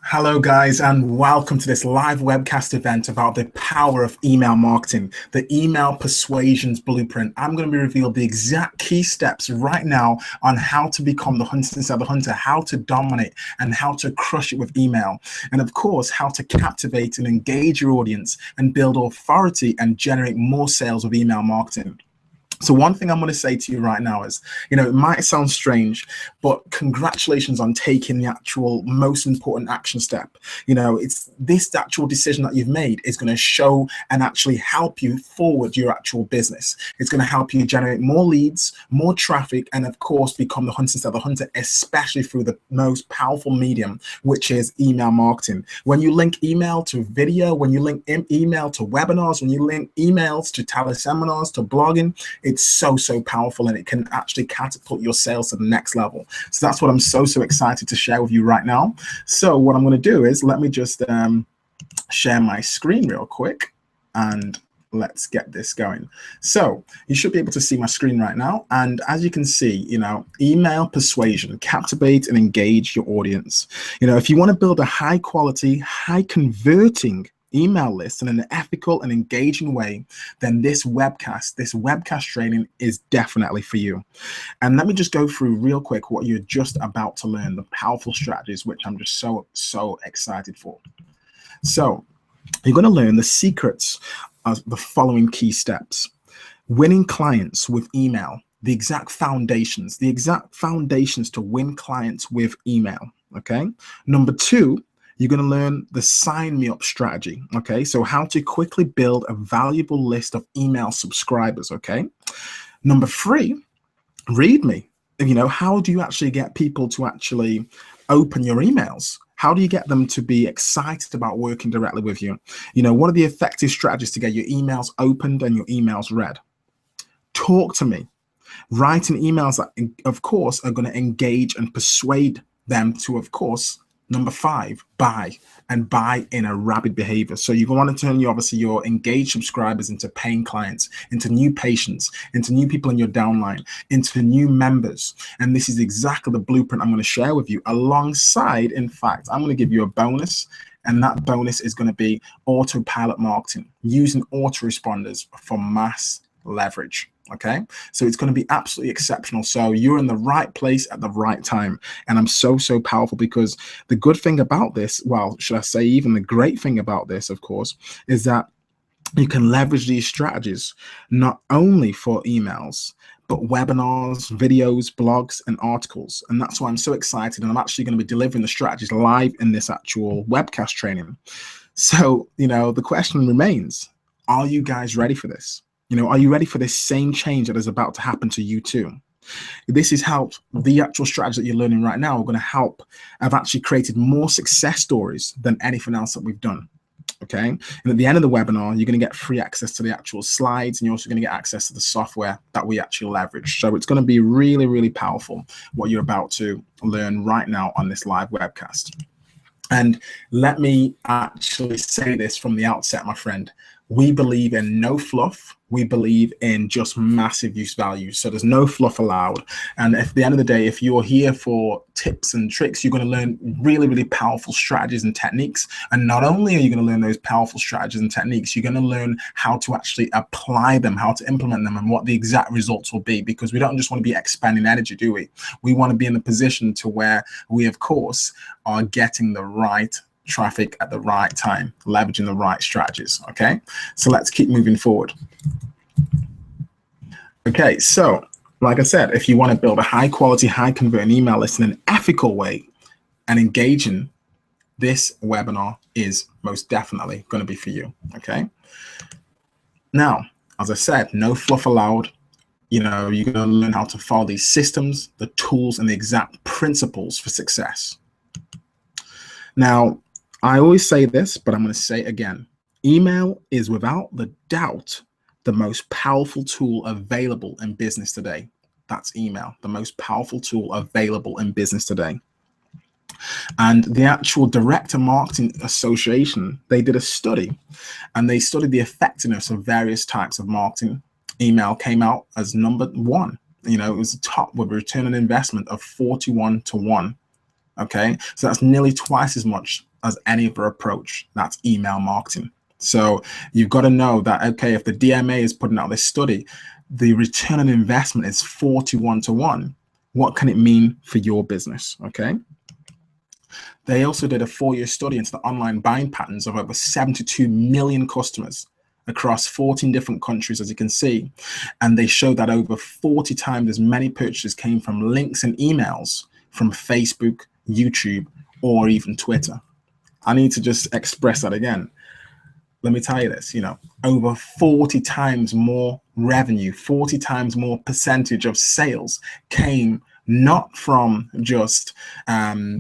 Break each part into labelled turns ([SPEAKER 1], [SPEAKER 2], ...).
[SPEAKER 1] Hello, guys, and welcome to this live webcast event about the power of email marketing, the email persuasions blueprint. I'm going to be revealing the exact key steps right now on how to become the hunter inside the hunter, how to dominate and how to crush it with email. And of course, how to captivate and engage your audience and build authority and generate more sales with email marketing. So one thing I'm going to say to you right now is, it might sound strange, but congratulations on taking the actual most important action step. It's this actual decision that you've made is going to show and actually help you forward your actual business. It's going to help you generate more leads, more traffic, and of course, become the hunter instead of the hunter, especially through the most powerful medium, which is email marketing. When you link email to video, when you link email to webinars, when you link emails to teleseminars, to blogging, it's so powerful, and it can actually catapult your sales to the next level. So that's what I'm so excited to share with you right now. So what I'm going to do is let me just share my screen real quick, and let's get this going. So you should be able to see my screen right now. And as you can see, email persuasion, captivate and engage your audience. If you want to build a high quality, high converting email list in an ethical and engaging way, then this webcast training is definitely for you. And let me just go through real quick what you're just about to learn, the powerful strategies, which I'm just so excited for. So you're going to learn the secrets of the following key steps: winning clients with email, the exact foundations to win clients with email. Okay. Number two, you're going to learn the sign me up strategy. Okay, so how to quickly build a valuable list of email subscribers. Okay, number three, read me. How do you actually get people to actually open your emails? How do you get them to be excited about working directly with you? What are the effective strategies to get your emails opened and your emails read? Talk to me. Writing emails that, of course, are going to engage and persuade them to, of course, number five, buy in a rapid behavior. So you want to turn your engaged subscribers into paying clients, into new patients, into new people in your downline, into new members. And this is exactly the blueprint I'm going to share with you alongside. In fact, I'm going to give you a bonus. And that bonus is going to be autopilot marketing, using autoresponders for mass leverage. Okay, so it's going to be absolutely exceptional. So you're in the right place at the right time. And I'm so powerful, because the good thing about this, well, should I say even the great thing about this, of course, is that you can leverage these strategies not only for emails, but webinars, videos, blogs, and articles. And that's why I'm so excited. And I'm actually going to be delivering the strategies live in this actual webcast training. So, the question remains, are you guys ready for this? Are you ready for this same change that is about to happen to you too? This has helped. The actual strategies that you're learning right now are going to help. I've actually created more success stories than anything else that we've done. Okay. And at the end of the webinar, you're going to get free access to the actual slides, and you're also going to get access to the software that we actually leverage. So it's going to be really powerful what you're about to learn right now on this live webcast. And let me actually say this from the outset, my friend. We believe in no fluff. We believe in just massive use value. So there's no fluff allowed. And at the end of the day, if you're here for tips and tricks, you're going to learn really powerful strategies and techniques. And not only are you going to learn those powerful strategies and techniques, you're going to learn how to actually apply them, how to implement them, and what the exact results will be. Because we don't just want to be expanding energy, do we? We want to be in a position to where we, of course, are getting the right traffic at the right time, leveraging the right strategies. Okay, so let's keep moving forward. Okay, so like I said, if you want to build a high quality, high converting email list in an ethical way and engaging, this webinar is most definitely going to be for you. Okay, now, as I said, no fluff allowed. You're going to learn how to follow these systems, the tools, and the exact principles for success. Now, I always say this, but I'm going to say it again. Email is without the doubt the most powerful tool available in business today. That's email, the most powerful tool available in business today. And the actual Director Marketing Association, they did a study, and they studied the effectiveness of various types of marketing. Email came out as number one. It was top with a return on investment of 41 to 1. Okay, so that's nearly twice as much as any other approach. That's email marketing. So you've got to know that, okay, if the DMA is putting out this study, the return on investment is 41 to 1. What can it mean for your business? Okay. They also did a 4-year study into the online buying patterns of over 72 million customers across 14 different countries, as you can see. And they showed that over 40 times as many purchases came from links and emails from Facebook, YouTube, or even Twitter. I need to just express that again. Let me tell you this, over 40 times more revenue, 40 times more percentage of sales came not from just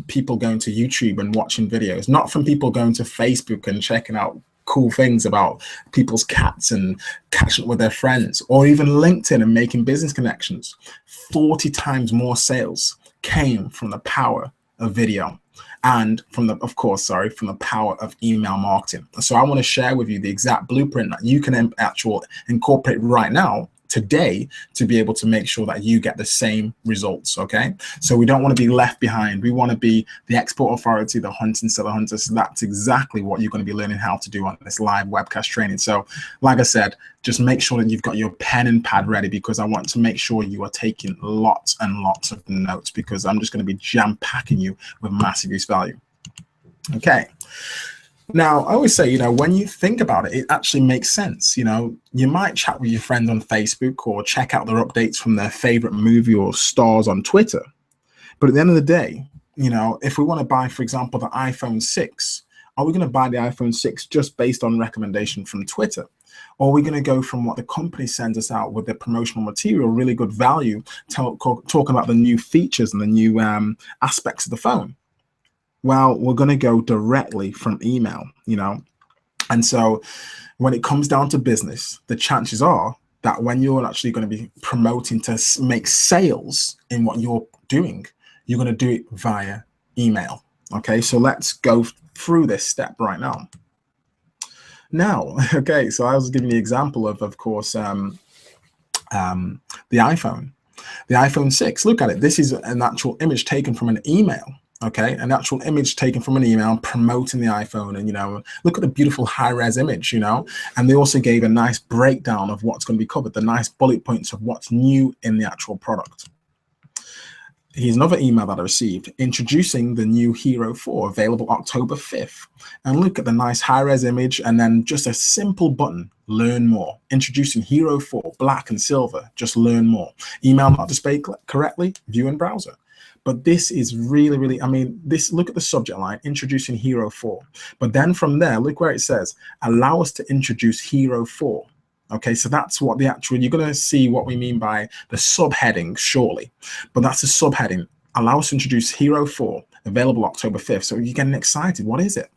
[SPEAKER 1] people going to YouTube and watching videos, not from people going to Facebook and checking out cool things about people's cats and catching up with their friends, or even LinkedIn and making business connections. 40 times more sales came from the power of video and from the power of email marketing. So I want to share with you the exact blueprint that you can actually incorporate right now, today, to be able to make sure that you get the same results. Okay, so we don't want to be left behind. We want to be the expert authority, the hunting seller hunter. So that's exactly what you're going to be learning how to do on this live webcast training. So like I said, just make sure that you've got your pen and pad ready, because I want to make sure you are taking lots and lots of notes, because I'm just going to be jam packing you with massive use value. Okay. Now, I always say, when you think about it, it actually makes sense. You might chat with your friends on Facebook or check out their updates from their favorite movie or stars on Twitter. But at the end of the day, if we want to buy, for example, the iPhone 6, are we going to buy the iPhone 6 just based on recommendation from Twitter? Or are we going to go from what the company sends us out with their promotional material, really good value, talking about the new features and the new aspects of the phone? Well, we're going to go directly from email, And so when it comes down to business, the chances are that when you're actually going to be promoting to make sales in what you're doing, you're going to do it via email. Okay, so let's go through this step right now. Okay, so I was giving the example of course, the iPhone. The iPhone 6, look at it. This is an actual image taken from an email. Okay, an actual image taken from an email promoting the iPhone, and look at the beautiful high-res image, and they also gave a nice breakdown of what's going to be covered, the nice bullet points of what's new in the actual product. Here's another email that I received, introducing the new Hero 4, available October 5th. And look at the nice high-res image, and then just a simple button, learn more. Introducing Hero 4, black and silver, just learn more. Email not displayed correctly, view in browser. But this is really, really, look at the subject line, introducing Hero 4. But then from there, look where it says, allow us to introduce Hero 4. Okay, so that's what you're going to see what we mean by the subheading shortly. But that's the subheading, allow us to introduce Hero 4, available October 5th. So you're getting excited. What is it?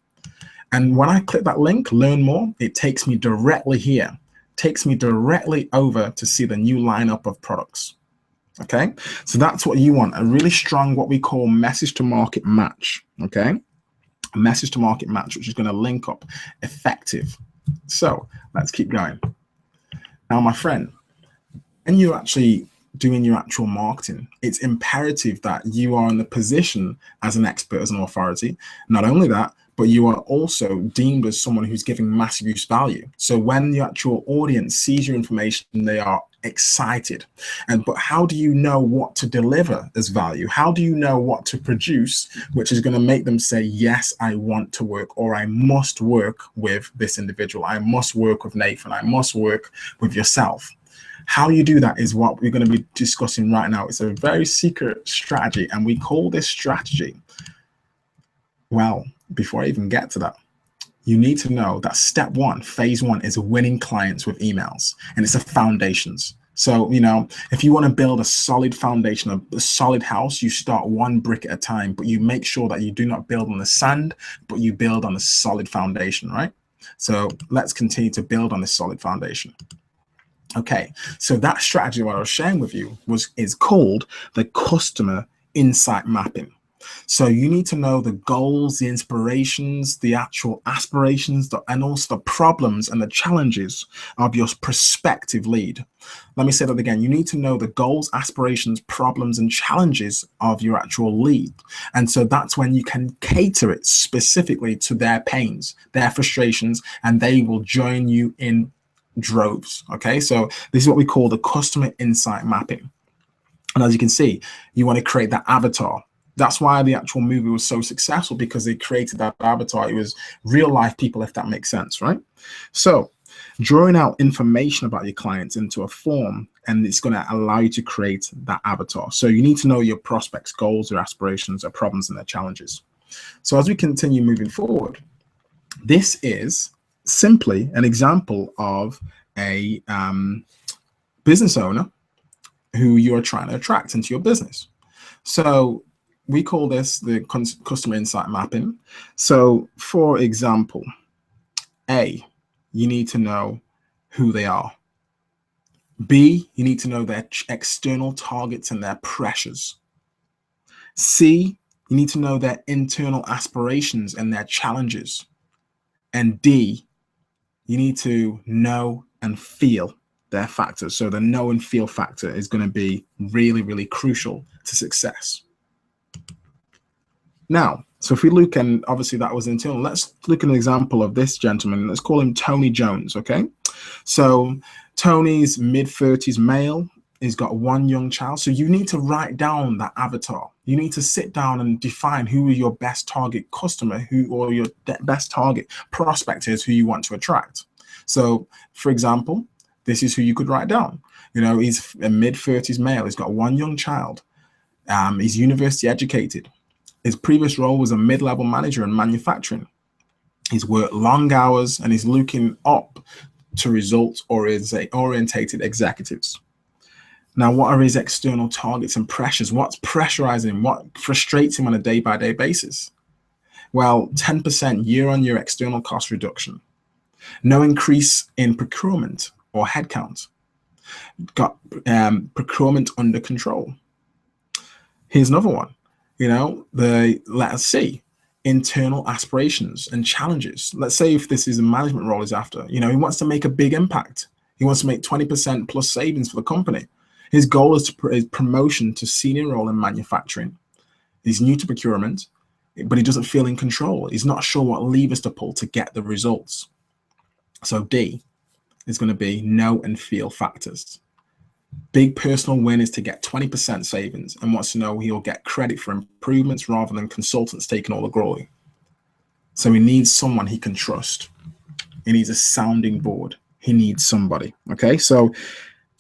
[SPEAKER 1] And when I click that link, learn more, it takes me directly here, takes me directly over to see the new lineup of products. Okay, so that's what you want, a really strong, what we call message to market match. Okay, a message to market match, which is going to link up effective. So let's keep going. Now, my friend, when you're actually doing your actual marketing, it's imperative that you are in the position as an expert, as an authority. Not only that, but you are also deemed as someone who's giving massive use value. So when the actual audience sees your information, they are excited. But how do you know what to deliver as value? How do you know what to produce, which is going to make them say, yes, I want to work, or I must work with this individual. I must work with Nathan. I must work with yourself. How you do that is what we're going to be discussing right now. It's a very secret strategy, and we call this strategy, well, before I even get to that, you need to know that step one, phase one, is winning clients with emails, and it's the foundations. So, if you want to build a solid foundation, a solid house, you start one brick at a time, but you make sure that you do not build on the sand, but you build on a solid foundation, right? So let's continue to build on this solid foundation. Okay, so that strategy what I was sharing with you is called the customer insight mapping. So you need to know the goals, the inspirations, the actual aspirations, and also the problems and the challenges of your prospective lead. Let me say that again. You need to know the goals, aspirations, problems, and challenges of your actual lead. And so that's when you can cater it specifically to their pains, their frustrations, and they will join you in droves. Okay, so this is what we call the customer insight mapping. And as you can see, you want to create that avatar. That's why the actual movie was so successful, because they created that avatar. It was real life people, if that makes sense, right? So drawing out information about your clients into a form, and it's going to allow you to create that avatar. So you need to know your prospects' goals, their aspirations, their problems, and their challenges. So as we continue moving forward, this is simply an example of a business owner who you're trying to attract into your business. So we call this the customer insight mapping. So for example, A, you need to know who they are. B, you need to know their external targets and their pressures. C, you need to know their internal aspirations and their challenges. And D, you need to know and feel their factors. So the know and feel factor is going to be really, really crucial to success. Now, so if we look, and obviously that was internal, let's look at an example of this gentleman. Let's call him Tony Jones, okay? So Tony's mid-30s male. He's got one young child. So you need to write down that avatar. You need to sit down and define who your best target customer, or your best target prospect is, who you want to attract. So for example, this is who you could write down. You know, he's a mid-30s male. He's got one young child. He's university educated. His previous role was a mid-level manager in manufacturing. He's worked long hours and he's looking up to results-oriented executives. Now, what are his external targets and pressures? What's pressurizing him? What frustrates him on a day-by-day basis? Well, 10% year-on-year external cost reduction. No increase in procurement or headcount. Got procurement under control. Here's another one. You know, the letter C, internal aspirations and challenges. Let's say if this is a management role he's after, you know, he wants to make a big impact. He wants to make 20% plus savings for the company. His goal is promotion to senior role in manufacturing. He's new to procurement, but he doesn't feel in control. He's not sure what levers to pull to get the results. So D is going to be know and feel factors. Big personal win is to get 20% savings, and wants to know he'll get credit for improvements rather than consultants taking all the glory. So he needs someone he can trust. He needs a sounding board. He needs somebody. Okay, so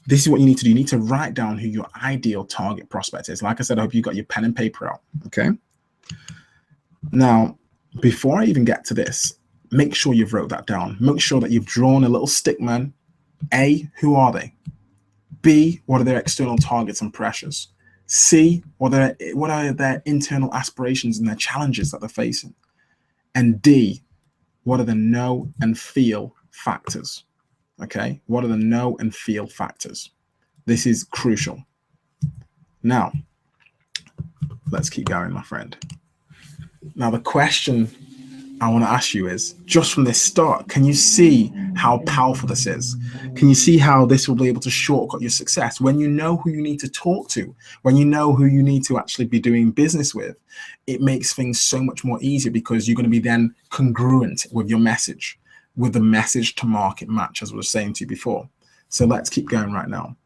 [SPEAKER 1] this is what you need to do. You need to write down who your ideal target prospect is. Like I said, I hope you got your pen and paper out. Okay. Now, before I even get to this, make sure you've wrote that down. Make sure that you've drawn a little stick man. A, who are they? B, what are their external targets and pressures? C, what are their internal aspirations and their challenges that they're facing? And D, what are the know and feel factors? Okay, what are the know and feel factors? This is crucial. Now, let's keep going, my friend. Now, the question I want to ask you is, just from this start, can you see how powerful this is? Can you see how this will be able to shortcut your success? When you know who you need to talk to, when you know who you need to actually be doing business with, it makes things so much more easier, because you're going to be then congruent with your message, with the message to market match, as I was saying to you before. So let's keep going right now.